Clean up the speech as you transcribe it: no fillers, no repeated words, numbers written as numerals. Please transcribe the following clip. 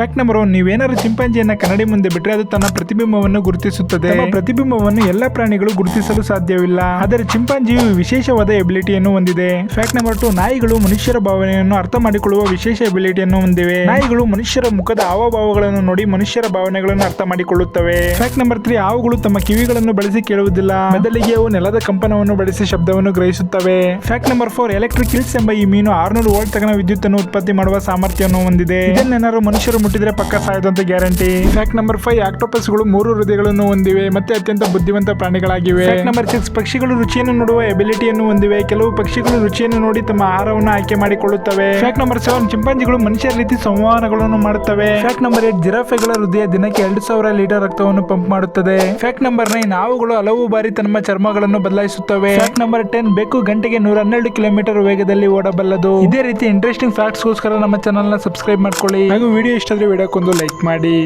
Fact number 1, ನೀವೇನಾದ್ರು ಚಿಂಪಾಂಜಿಯನ್ನ ಕನ್ನಡಿ ಮುಂದೆ ಬಿಟ್ಟರೆ ಅದು ತನ್ನ ಪ್ರತಿಬಿಂಬವನ್ನು ಗುರುತಿಸುತ್ತದೆ. ಪ್ರತಿಬಿಂಬವನ್ನು ಎಲ್ಲಾ ಪ್ರಾಣಿಗಳು ಗುರುತಿಸಲು ಸಾಧ್ಯವಿಲ್ಲ, ಆದರೆ ಚಿಂಪಾಂಜಿಯು ವಿಶೇಷವಾದ ಎಬಿಲಿಟಿಯನ್ನು ಹೊಂದಿದೆ. ಫ್ಯಾಕ್ಟ್ ನಂಬರ್ 2, ನಾಯಿಗಳು ಮನುಷ್ಯರ ಭಾವನೆಯನ್ನು ಅರ್ಥ ಮಾಡಿಕೊಳ್ಳುವ ವಿಶೇಷ ಎಬಿಲಿಟಿಯನ್ನು ಹೊಂದಿವೆ. ನಾಯಿಗಳು ಮನುಷ್ಯರ ಮುಖದ ಹಾವಭಾವಗಳನ್ನು ನೋಡಿ ಮನುಷ್ಯರ ಭಾವನೆಗಳನ್ನು ಅರ್ಥ ಮಾಡಿಕೊಳ್ಳುತ್ತವೆ. ಫ್ಯಾಕ್ಟ್ ನಂಬರ್ 3, ಹಾವುಗಳು ತಮ್ಮ ಕಿವಿಗಳನ್ನು ಬಳಸಿ ಕೇಳುವುದಿಲ್ಲ, ಬದಲಿಗೆ ಅವು ನೆಲದ ಕಂಪನವನ್ನು ಬಳಸಿ ಶಬ್ದವನ್ನು ಗ್ರಹಿಸುತ್ತವೆ. ಫ್ಯಾಕ್ಟ್ ನಂಬರ್ 4, ಎಲೆಕ್ಟ್ರಿಕ್ ಹಿಲ್ಸ್ ಎಂಬ ಈ ಮೀನು 600 ವೋಲ್ಟ್ ತಗನ ವಿದ್ಯುತ್ ಅನ್ನು ಉತ್ಪತ್ತಿ ಮಾಡುವ ಸಾಮರ್ಥ್ಯವನ್ನು ಹೊಂದಿದೆ. ಇದನ್ನೇನಾದ್ರು ಮನುಷ್ಯರು ಮುಟ್ಟಿದ್ರೆ ಪಕ್ಕ ಸಾಯೋದಂತ ಗ್ಯಾರಂಟಿ. ಫ್ಯಾಕ್ಟ್ ನಂಬರ್ 5, ಆಕ್ಟೋಪಸ್ಗಳು 3 ಹೃದಯಗಳನ್ನು ಹೊಂದಿವೆ ಮತ್ತೆ ಅತ್ಯಂತ ಬುದ್ಧಿವಂತ ಪ್ರಾಣಿಗಳಾಗಿವೆ. ಫ್ಯಾಕ್ಟ್ ನಂಬರ್ 6, ಪಕ್ಷಿಗಳು ರುಚಿಯನ್ನು ನೋಡುವ ಎಬಿಲಿಟಿಯನ್ನು ಹೊಂದಿವೆ. ಕೆಲವು ಪಕ್ಷಿಗಳು ರುಚಿಯನ್ನು ನೋಡಿ ತಮ್ಮ ಆಹಾರವನ್ನು ಆಯ್ಕೆ ಮಾಡಿಕೊಳ್ಳುತ್ತವೆ. ಫ್ಯಾಕ್ಟ್ ನಂಬರ್ 7, ಚಿಂಪಾಂಜಿಗಳು ಮನುಷ್ಯರ ರೀತಿ ಸಂವಹನಗಳನ್ನು ಮಾಡುತ್ತವೆ. ಫ್ಯಾಕ್ಟ್ ನಂಬರ್ 8, ಜಿರಾಫೆಗಳ ಹೃದಯ ದಿನಕ್ಕೆ 2000 ಲೀಟರ್ ರಕ್ತವನ್ನು ಪಂಪ್ ಮಾಡುತ್ತದೆ. ಫ್ಯಾಕ್ಟ್ ನಂಬರ್ 9, ಹಾವುಗಳು ಹಲವು ಬಾರಿ ತಮ್ಮ ಚರ್ಮಗಳನ್ನು ಬದಲಾಯಿಸುತ್ತವೆ. ಫ್ಯಾಕ್ಟ್ ನಂಬರ್ 10, ಬೆಕ್ಕು ಗಂಟೆಗೆ 112 ಕಿಲೋಮೀಟರ್ ವೇಗದಲ್ಲಿ ಓಡಬಲ್ಲದು. ಇದೇ ರೀತಿ ಇಂಟ್ರೆಸ್ಟಿಂಗ್ ಫ್ಯಾಕ್ಟ್ಸ್ ಗೋಸ್ಕರ ನಮ್ಮ ಚಾನಲ್ ನ ಸಬ್ಸ್ಕ್ರೈಬ್ ಮಾಡ್ಕೊಳ್ಳಿ ಹಾಗೂ ವಿಡಿಯೋ ಇಷ್ಟ ಆದ್ರೆ ವಿಡಿಯೋಕ್ಕೊಂದು ಲೈಕ್ ಮಾಡಿ.